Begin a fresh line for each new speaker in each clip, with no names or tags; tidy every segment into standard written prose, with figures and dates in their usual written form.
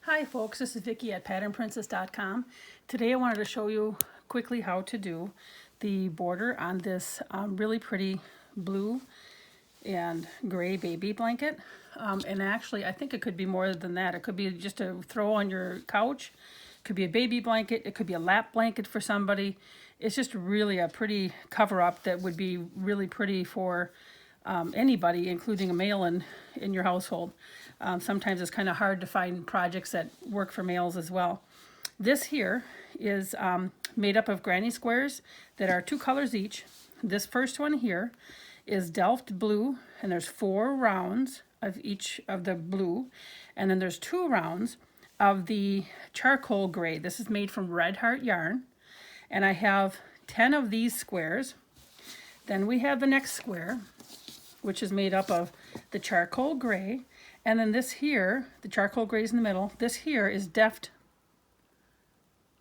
Hi folks, this is Vicki at patternprincess.com. Today I wanted to show you quickly how to do the border on this really pretty blue and gray baby blanket. And actually I think it could be more than that. It could be just to throw on your couch. It could be a baby blanket. It could be a lap blanket for somebody. It's just really a pretty cover up that would be really pretty for anybody, including a male in your household. Sometimes it's kind of hard to find projects that work for males as well. This here is made up of granny squares that are 2 colors each. This first one here is Delft blue, and there's 4 rounds of each of the blue, and then there's 2 rounds of the charcoal gray. This is made from Red Heart yarn, and I have 10 of these squares. Then we have the next square, which is made up of the charcoal gray, and then this here, the charcoal gray is in the middle. This here is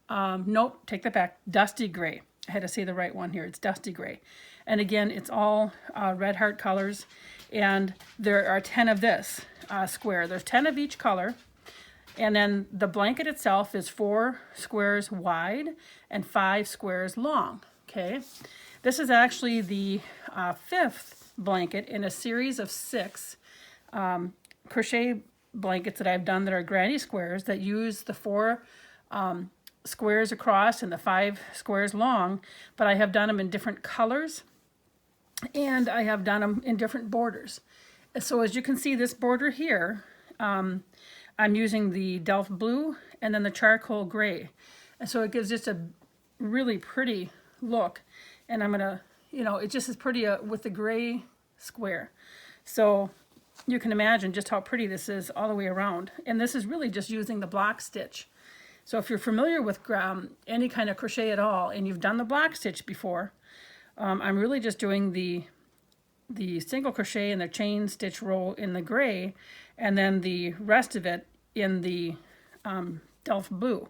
nope, take that back, dusty gray. I had to say the right one here. It's dusty gray. And again, it's all Red Heart colors. And there are 10 of this square. There's 10 of each color. And then the blanket itself is 4 squares wide and 5 squares long. Okay. This is actually the 5th blanket in a series of 6 crochet blankets that I've done that are granny squares that use the 4 squares across and the 5 squares long, but I have done them in different colors and I have done them in different borders. So as you can see, this border here, I'm using the Delft blue and then the charcoal gray. And so it gives just a really pretty look. And I'm gonna, it just is pretty with the gray square. So you can imagine just how pretty this is all the way around. And this is really just using the block stitch. So if you're familiar with any kind of crochet at all and you've done the block stitch before, I'm really just doing the single crochet and the chain stitch row in the gray, and then the rest of it in the Delft blue.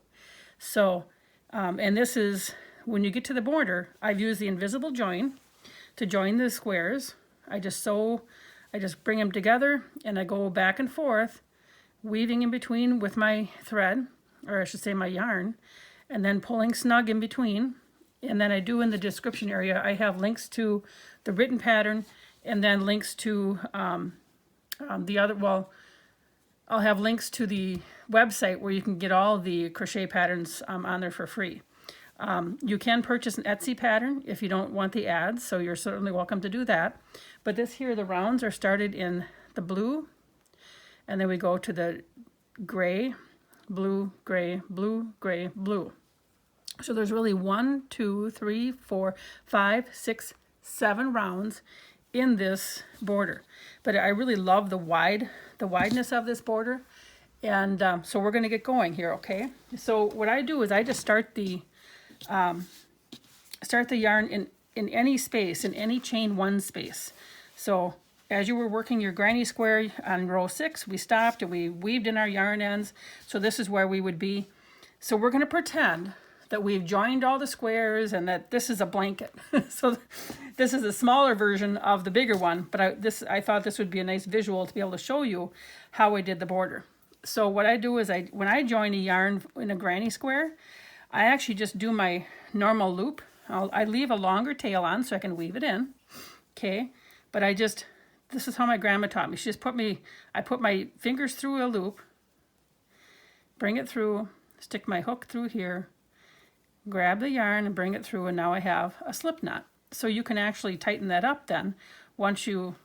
So, and this is, when you get to the border, I've used the invisible join to join the squares. I just bring them together and I go back and forth, weaving in between with my thread, or I should say my yarn, and then pulling snug in between. And then I do in the description area, I have links to the written pattern and then links to the other, well, I'll have links to the website where you can get all the crochet patterns on there for free. You can purchase an Etsy pattern if you don't want the ads, so you're certainly welcome to do that. But this here, the rounds are started in the blue, and then we go to the gray, blue, gray, blue, gray, blue. So there's really 1, 2, 3, 4, 5, 6, 7 rounds in this border. But I really love the wideness of this border. And so we're going to get going here, okay? So what I do is I just start the yarn in any space, in any chain 1 space. So as you were working your granny square on row 6, we stopped and we weaved in our yarn ends. So this is where we would be. So we're going to pretend that we've joined all the squares and that this is a blanket. So this is a smaller version of the bigger one, but I thought this would be a nice visual to be able to show you how I did the border. So what I do is when I join a yarn in a granny square, I actually just do my normal loop. I leave a longer tail on so I can weave it in, okay? But this is how my grandma taught me. She just I put my fingers through a loop, bring it through, stick my hook through here, grab the yarn and bring it through, and now I have a slip knot. So you can actually tighten that up then once you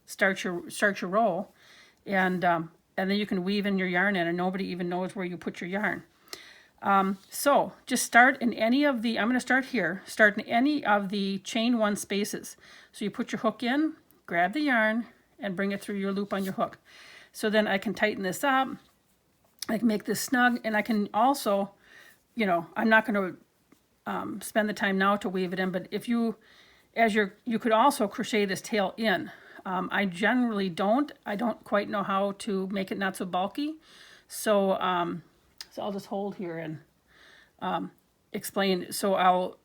start your row, and then you can weave in your yarn in and nobody even knows where you put your yarn. So just start in any of the, I'm going to start here, start in any of the chain 1 spaces. So you put your hook in, grab the yarn, and bring it through your loop on your hook. So then I can tighten this up, I can make this snug, and I can also, I'm not going to spend the time now to weave it in, but if you could also crochet this tail in. I generally don't. I don't quite know how to make it not so bulky. So I'll just hold here and explain. So I'll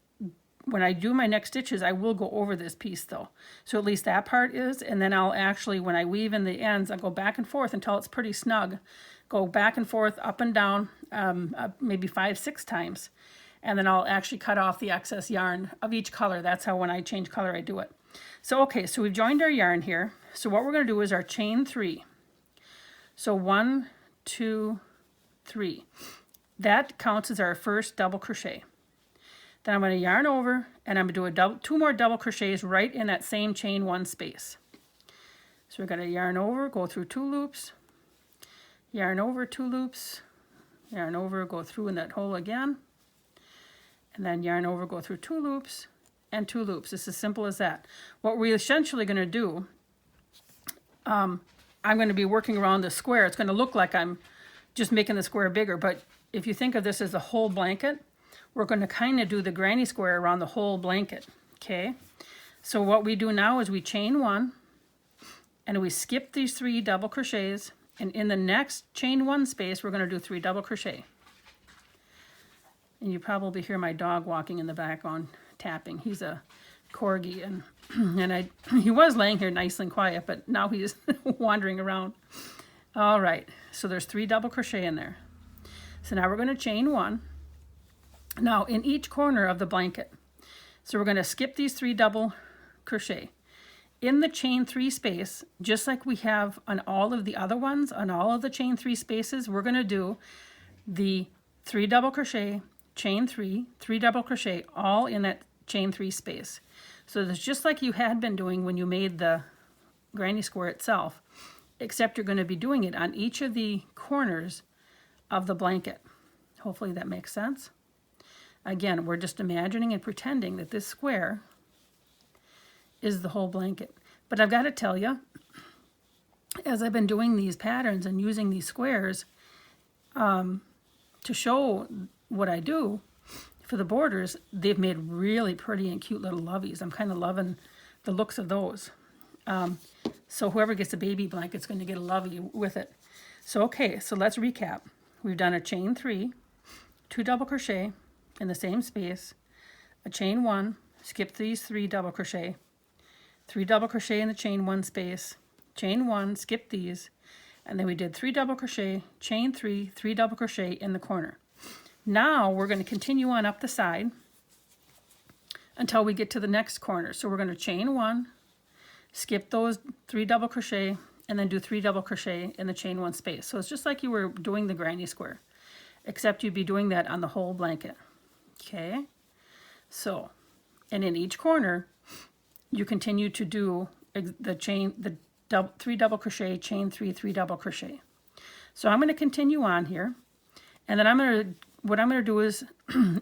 when I do my next stitches, I will go over this piece though. So at least that part is, and then I'll actually, when I weave in the ends, I'll go back and forth until it's pretty snug. Go back and forth, up and down, maybe 5-6 times. And then I'll actually cut off the excess yarn of each color. That's how when I change color, I do it. So, okay, so we've joined our yarn here. So what we're gonna do is our chain 3. So 1, 2, 3. That counts as our first double crochet. Then I'm going to yarn over, and I'm going to do 2 more double crochets right in that same chain 1 space. So we're going to yarn over, go through 2 loops, yarn over 2 loops, yarn over, go through in that hole again, and then yarn over, go through 2 loops and 2 loops. It's as simple as that. What we're essentially going to do, I'm going to be working around the square. It's going to look like I'm just making the square bigger, but if you think of this as a whole blanket, we're going to kind of do the granny square around the whole blanket, okay? So what we do now is we chain 1, and we skip these 3 double crochets, and in the next chain 1 space, we're going to do 3 double crochet. And you probably hear my dog walking in the background, tapping. He's a corgi, and he was laying here nice and quiet, but now he's wandering around. All right, so there's 3 double crochet in there. So now we're going to chain 1. Now in each corner of the blanket, so we're going to skip these 3 double crochet. In the chain 3 space, just like we have on all of the other ones, on all of the chain 3 spaces, we're going to do the 3 double crochet, chain 3, 3 double crochet, all in that chain 3 space. So it's just like you had been doing when you made the granny square itself, except you're going to be doing it on each of the corners of the blanket. Hopefully that makes sense. Again, we're just imagining and pretending that this square is the whole blanket. But I've got to tell you, as I've been doing these patterns and using these squares to show what I do for the borders, they've made really pretty and cute little loveys. I'm kind of loving the looks of those. So whoever gets a baby blanket is going to get a lovey with it. So okay, so let's recap. We've done a chain 3, 2 double crochet in the same space, a chain 1, skip these 3 double crochet, 3 double crochet in the chain 1 space, chain 1, skip these, and then we did 3 double crochet, chain 3, 3 double crochet in the corner. Now we're going to continue on up the side until we get to the next corner. So we're going to chain 1, skip those 3 double crochet, and then do 3 double crochet in the chain 1 space. So it's just like you were doing the granny square, except you'd be doing that on the whole blanket. Okay, so, and in each corner, you continue to do the chain, the 3 double crochet, chain 3, 3 double crochet. So I'm going to continue on here, and then what I'm going to do is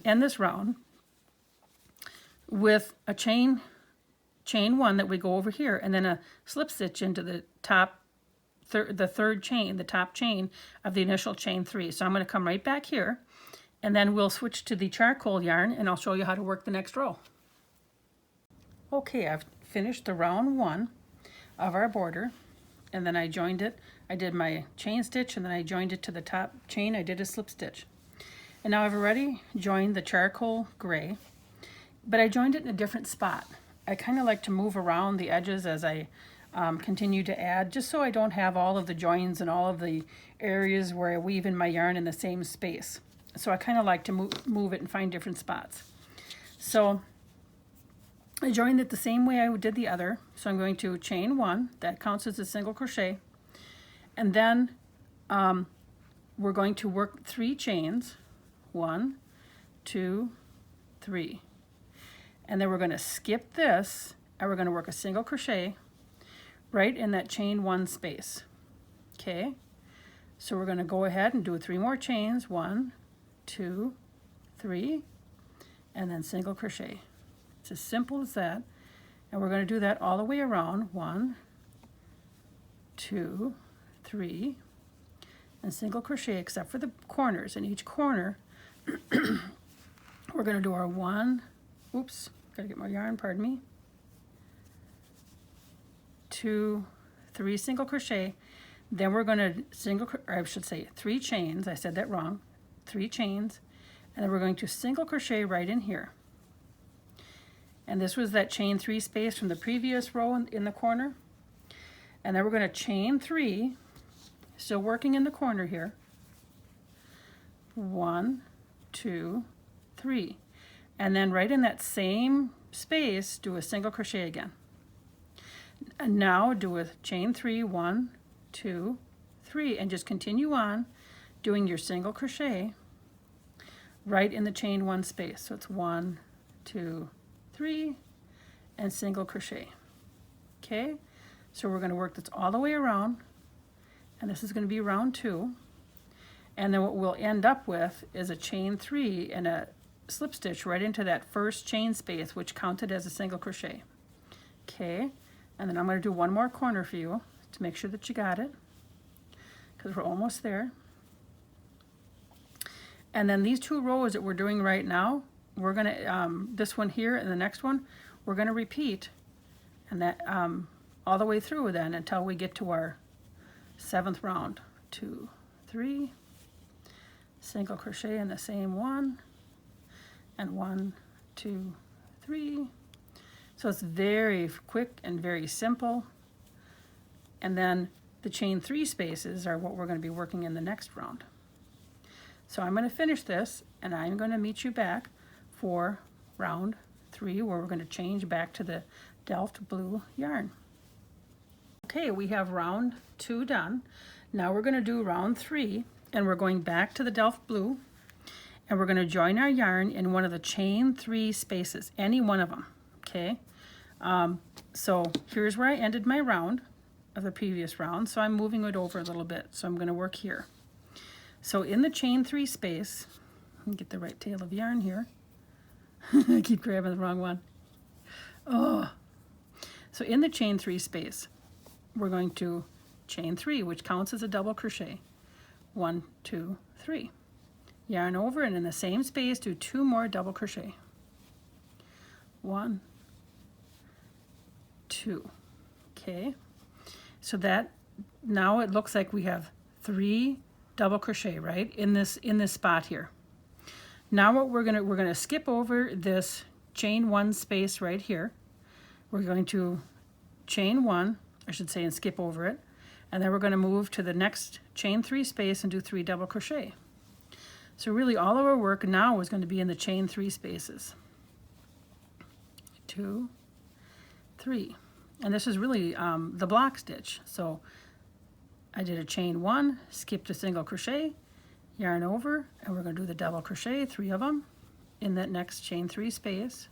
end this round with a chain 1 that we go over here, and then a slip stitch into the top, the third chain, the top chain of the initial chain 3. So I'm going to come right back here, and then we'll switch to the charcoal yarn, and I'll show you how to work the next row. Okay, I've finished the round 1 of our border, and then I joined it. I did my chain stitch, and then I joined it to the top chain. I did a slip stitch. And now I've already joined the charcoal gray, but I joined it in a different spot. I kind of like to move around the edges as I continue to add, just so I don't have all of the joins and all of the areas where I weave in my yarn in the same space. So I kind of like to move it and find different spots. So I joined it the same way I did the other. So I'm going to chain 1, that counts as a single crochet. And then we're going to work 3 chains, 1, 2, 3. And then we're going to skip this, and we're going to work a single crochet right in that chain 1 space. Okay, so we're going to go ahead and do 3 more chains, 1, 2, 3, and then single crochet. It's as simple as that. And we're going to do that all the way around, 1, 2, 3, and single crochet except for the corners. In each corner, we're going to do our 1, oops, gotta get more yarn, pardon me, 2, 3 single crochet. Then we're going to 3 chains. I said that wrong. 3 chains, and then we're going to single crochet right in here. And this was that chain 3 space from the previous row in the corner. And then we're going to chain 3, still working in the corner here. 1, 2, 3. And then right in that same space, do a single crochet again. And now do a chain 3, 1, 2, 3, and just continue on doing your single crochet right in the chain 1 space. So it's 1, 2, 3, and single crochet. Okay, so we're going to work this all the way around, and this is going to be round 2. And then what we'll end up with is a chain 3 and a slip stitch right into that first chain space, which counted as a single crochet. Okay, and then I'm going to do one more corner for you to make sure that you got it, because we're almost there. And then these 2 rows that we're doing right now, we're going to, this one here and the next one, we're going to repeat, and that all the way through then until we get to our 7th round. 2, 3, single crochet in the same one, and 1, 2, 3. So it's very quick and very simple. And then the chain 3 spaces are what we're going to be working in the next round. So I'm going to finish this, and I'm going to meet you back for round 3, where we're going to change back to the Delft blue yarn. Okay, we have round 2 done. Now we're going to do round 3, and we're going back to the Delft blue, and we're going to join our yarn in one of the chain 3 spaces, any one of them. Okay, so here's where I ended my round of the previous round, so I'm moving it over a little bit. So I'm going to work here. So in the chain 3 space, let me get the right tail of yarn here. I keep grabbing the wrong one. Oh, so in the chain 3 space, we're going to chain 3, which counts as a double crochet. 1, 2, 3. Yarn over, and in the same space, do 2 more double crochet. 1, 2. Okay, so that now it looks like we have 3 double crochet right in this spot here. Now what we're gonna skip over this chain 1 space right here. We're going to chain 1, I should say, and skip over it, and then we're going to move to the next chain 3 space and do 3 double crochet. So really all of our work now is going to be in the chain 3 spaces. 2, 3, and this is really the block stitch. So I did a chain 1, skipped a single crochet, yarn over, and we're going to do the double crochet, 3 of them, in that next chain 3 space.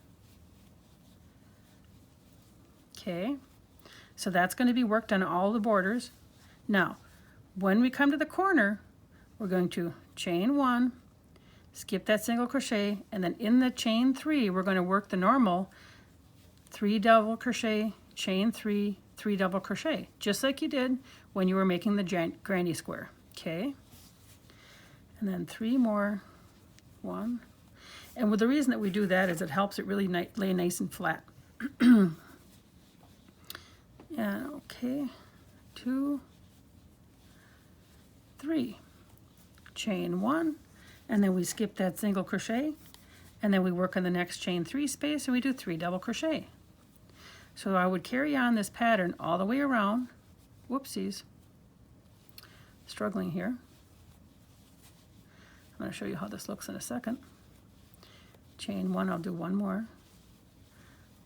Okay, so that's going to be worked on all the borders. Now, when we come to the corner, we're going to chain 1, skip that single crochet, and then in the chain 3, we're going to work the normal 3 double crochet, chain 3, 3 double crochet, just like you did when you were making the granny square. Okay, and then 3 more, 1, and the reason that we do that is it helps it really lay nice and flat. Yeah, okay, 2, 3, chain 1, and then we skip that single crochet, and then we work on the next chain 3 space, and we do 3 double crochet. So I would carry on this pattern all the way around. Whoopsies, struggling here. I'm going to show you how this looks in a second. Chain 1, I'll do 1 more.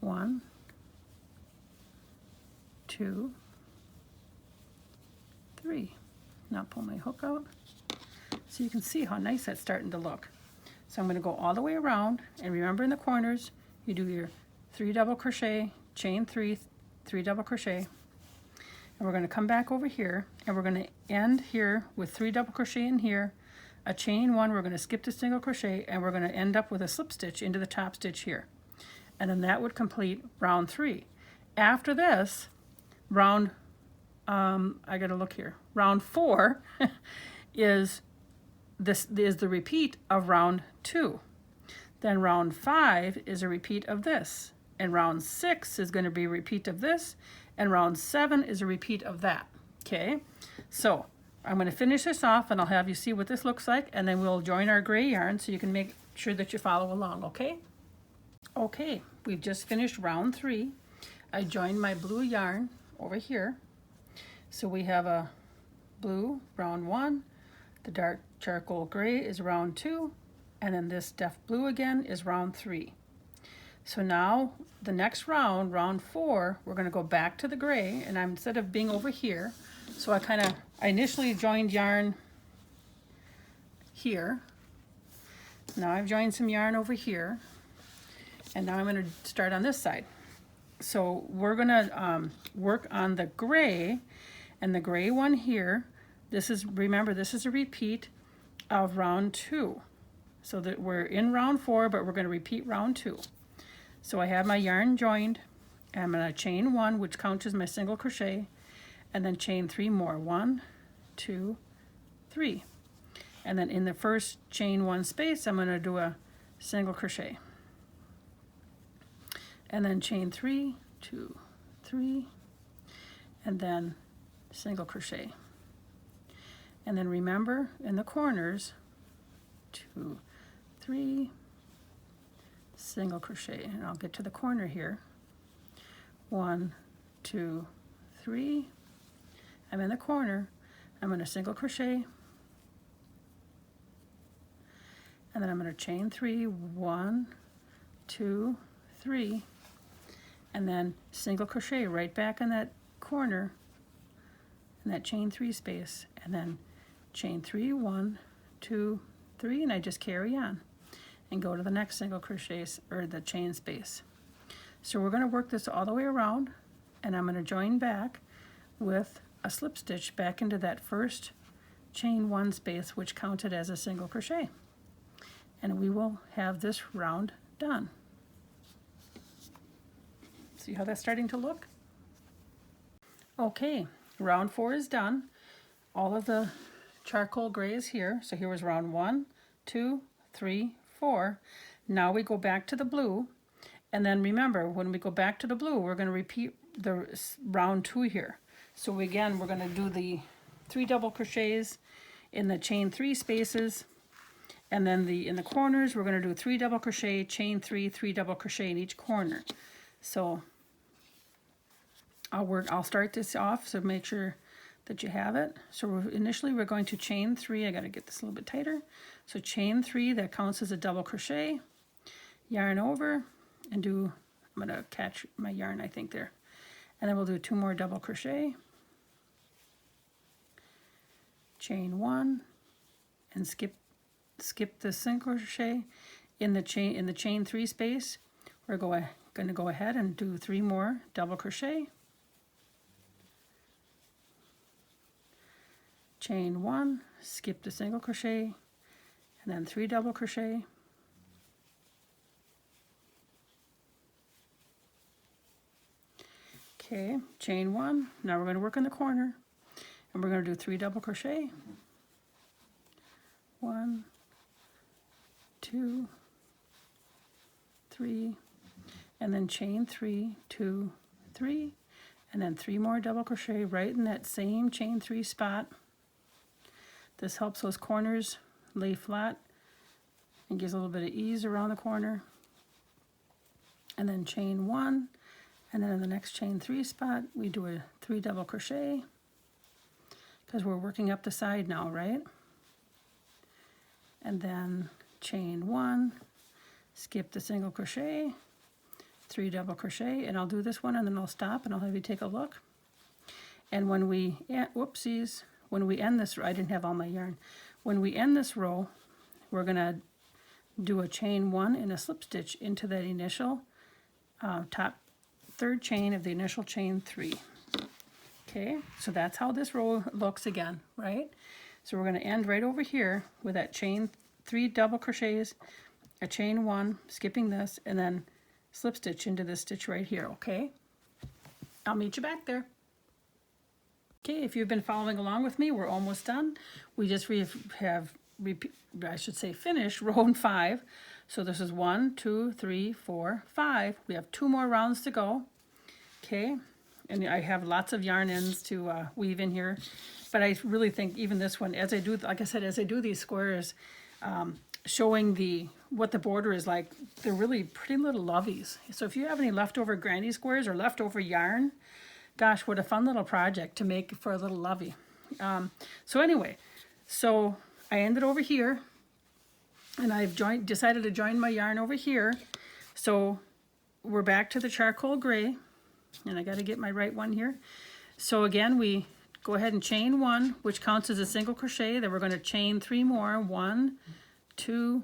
1, 2, 3. Now pull my hook out so you can see how nice that's starting to look. So I'm going to go all the way around, and remember in the corners you do your 3 double crochet, chain 3, 3 double crochet, and we're going to come back over here, and we're going to end here with 3 double crochet in here, a chain 1, we're going to skip the single crochet, and we're going to end up with a slip stitch into the top stitch here, and then that would complete round 3. After this round, I gotta look here, round 4 is the repeat of round 2. Then round 5 is a repeat of this, and round 6 is going to be a repeat of this, and round 7 is a repeat of that. Okay, so I'm going to finish this off, and I'll have you see what this looks like, and then we'll join our gray yarn so you can make sure that you follow along. Okay, Okay, we've just finished round 3. I joined my blue yarn over here. So we have a blue, round 1, the dark charcoal gray is round 2, and then this Delft blue again is round 3. So now the next round, round 4, we're going to go back to the gray, and instead of being over here, so I initially joined yarn here. Now I've joined some yarn over here, and now I'm going to start on this side. So we're going to work on the gray, and the gray one here, remember this is a repeat of round 2. So that we're in round 4, but we're going to repeat round 2. So I have my yarn joined, and I'm going to chain 1, which counts as my single crochet, and then chain 3 more. 1, 2, 3. And then in the first chain 1 space, I'm going to do a single crochet. And then chain 3, 2, 3, and then single crochet. And then remember in the corners, 2, 3, single crochet, and I'll get to the corner here. 1, 2, 3. I'm in the corner. I'm going to single crochet, and then I'm going to chain 3, 1, 2, 3, and then single crochet right back in that corner in that chain 3 space, and then chain 3, 1, 2, 3, and I just carry on and go to the next single crochet or the chain space. So we're going to work this all the way around, and I'm going to join back with a slip stitch back into that first chain 1 space, which counted as a single crochet, and we will have this round done. See how that's starting to look? Okay, round 4 is done. All of the charcoal gray is here. So here was round 1, 2, 3, 4. Now we go back to the blue, and then remember when we go back to the blue, we're going to repeat the round 2 here. So again, we're going to do the 3 double crochets in the chain 3 spaces, and then in the corners we're going to do 3 double crochet, chain 3, 3 double crochet in each corner. So I'll start this off, so make sure that you have it. So initially we're going to chain 3. I got to get this a little bit tighter. So chain 3, that counts as a double crochet, yarn over, and I'm going to catch my yarn, I think, there. And then we'll do 2 more double crochet, chain 1, and skip the single crochet in the chain 3 space. We're going to go ahead and do 3 more double crochet, chain 1, skip the single crochet, and then 3 double crochet, okay, chain 1. Now we're going to work in the corner, and we're going to do 3 double crochet, 1, 2, 3, and then chain 3, 2, 3, and then 3 more double crochet right in that same chain 3 spot. This helps those corners lay flat and gives a little bit of ease around the corner. And then chain 1, and then in the next chain 3 spot we do a 3 double crochet because we're working up the side now, right? And then chain 1, skip the single crochet, 3 double crochet, and I'll do this one and then I'll stop and I'll have you take a look. And when we when we end this, I didn't have all my yarn. When we end this row, we're going to do a chain 1 and a slip stitch into that initial top 3rd chain of the initial chain 3. Okay, so that's how this row looks again, right? So we're going to end right over here with that chain 3 double crochets, a chain 1, skipping this, and then slip stitch into this stitch right here, okay? I'll meet you back there. Okay, if you've been following along with me, we're almost done. We just finished row 5. So this is 1, 2, 3, 4, 5. We have 2 more rounds to go. Okay, and I have lots of yarn ends to weave in here, but I really think even this one, as I do, like I said, as I do these squares, showing the what the border is like. They're really pretty little loveys. So if you have any leftover granny squares or leftover yarn, gosh, what a fun little project to make for a little lovey. So anyway, so I ended over here, and I've decided to join my yarn over here. So we're back to the charcoal gray, and I got to get my right one here. So again, we go ahead and chain 1, which counts as a single crochet. Then we're going to chain 3 more. 1, 2,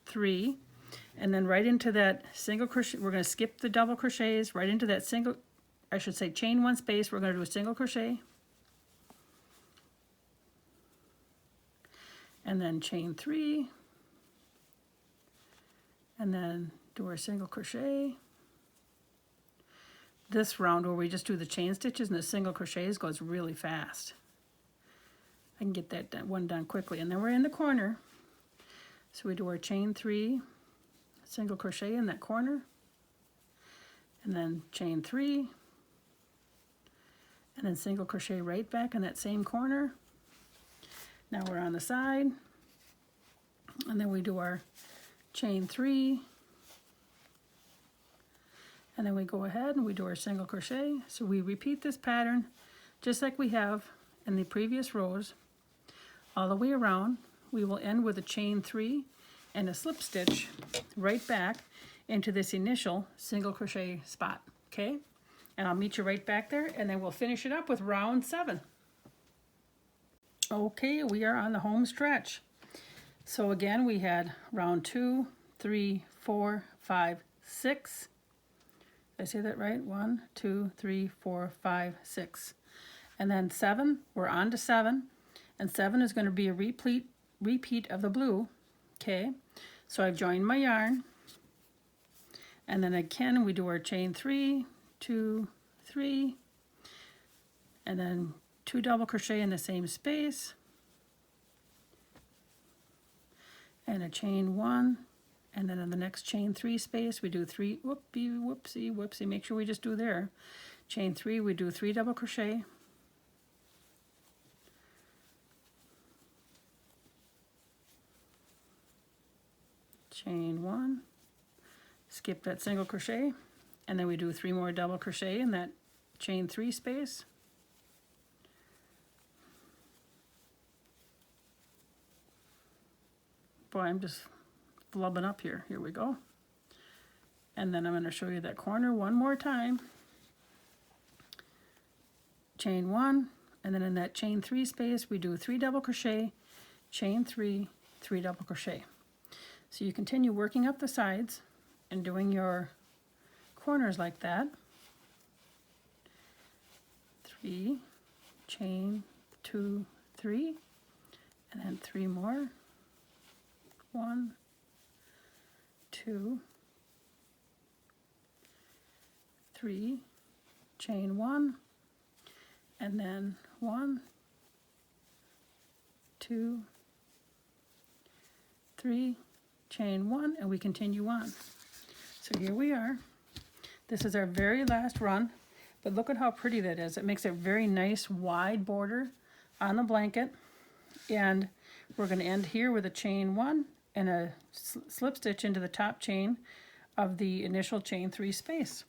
3, and then right into that single crochet. We're going to skip the double crochets right into that single, I should say chain 1 space. We're going to do a single crochet, and then chain 3, and then do our single crochet. This round where we just do the chain stitches and the single crochets goes really fast. I can get that one done quickly. And then we're in the corner. So we do our chain 3, single crochet in that corner, and then chain 3, and then single crochet right back in that same corner. Now we're on the side, and then we do our chain 3, and then we go ahead and we do our single crochet. So we repeat this pattern just like we have in the previous rows all the way around. We will end with a chain 3 and a slip stitch right back into this initial single crochet spot, okay? And I'll meet you right back there, and then we'll finish it up with round 7. Okay, we are on the home stretch. So again, we had round 2, 3, 4, 5, 6. Did I say that right? 1, 2, 3, 4, 5, 6. And then 7, we're on to 7. And 7 is going to be a repeat of the blue, okay? So I've joined my yarn, and then again we do our chain 3, 2, 3, and then 2 double crochet in the same space, and a chain 1, and then in the next chain 3 space we do 3, whoopsie, make sure we just do there. Chain 3, we do 3 double crochet, chain 1, skip that single crochet, and then we do 3 more double crochet in that chain 3 space. Boy, I'm just flubbing up here. Here we go. And then I'm going to show you that corner one more time. Chain 1, and then in that chain 3 space we do 3 double crochet, chain 3, 3 double crochet. So you continue working up the sides and doing your corners like that. 3, chain 2, 3, and then 3 more. 1, 2, 3, chain 1, and then 1, 2, 3, chain 1, and we continue on. So here we are. This is our very last run, but look at how pretty that is. It makes a very nice wide border on the blanket, and we're going to end here with a chain 1 and a slip stitch into the top chain of the initial chain 3 space.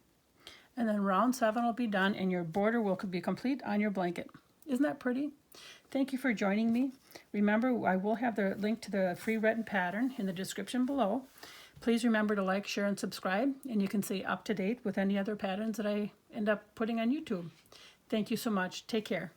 And then round 7 will be done, and your border will be complete on your blanket. Isn't that pretty? Thank you for joining me. Remember, I will have the link to the free written pattern in the description below. Please remember to like, share, and subscribe, and you can stay up to date with any other patterns that I end up putting on YouTube. Thank you so much. Take care.